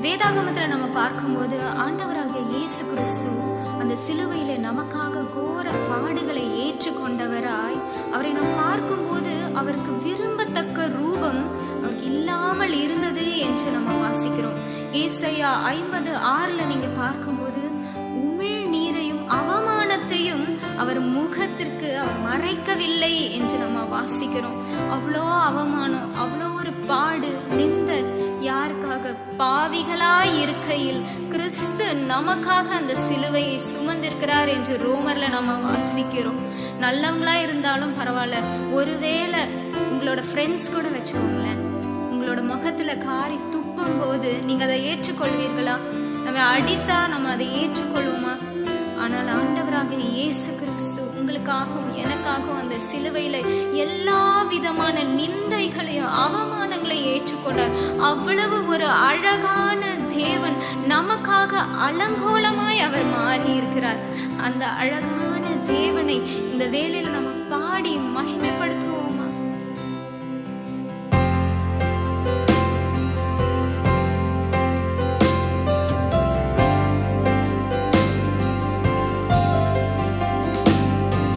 வேதாகமத்தில் நம்ம பார்க்கும்போது ஆண்டவராகிய இயேசு கிறிஸ்து அந்த சிலுவையில நமக்காக கோர பாடுகளை ஏற்றுக்கொண்டவராய் அவரை நாம் பார்க்கும்போது அவருக்கு விரும்பத்தக்க ரூபம் அவருக்கு இல்லாமல் இருந்தது என்று நம்ம வாசிக்கிறோம். ஏசாயா 50:6 நீங்க பார்க்கும்போது உமிழ் நீரையும் அவமானத்தையும் அவர் முகத்திற்கு அவர் மறைக்கவில்லை என்று நம்ம வாசிக்கிறோம். அவ்வளோ அவமானம், அவ்வளோ ஒரு பாடு, நிந்த, யாருக்காக? பாவிகளாய் இருக்கையில் கிறிஸ்து நமக்காக அந்த சிலுவையை சுமந்திருக்கிறார் என்று ரோமர்ல நம்ம வாசிக்கிறோம். நல்லவங்களா இருந்தாலும் பரவாயில்ல, ஒருவேளை உங்களோட ஃப்ரெண்ட்ஸ் கூட வச்சுக்கோங்களேன், உங்களோட முகத்துல காரி துப்பும் போது நீங்க அதை ஏற்றுக்கொள்வீர்களா? நம்ம அடித்தா நம்ம அதை ஏற்றுக்கொள்வோமா? ஆனால் ஆண்டவராகிய இயேசு கிறிஸ்து உங்களுக்காகவும் எனக்காகவும் அந்த சிலுவையில எல்லா விதமான நிந்தைகளையும் அவமானங்களையும் ஏற்றுக்கொண்டார். அவ்வளவு ஒரு அழகான தேவன் நமக்காக அலங்கோலமாய் அவர் மாறி இருக்கிறார். அந்த அழகான தேவனை இந்த வேளையில நம்ம பாடி மகிமை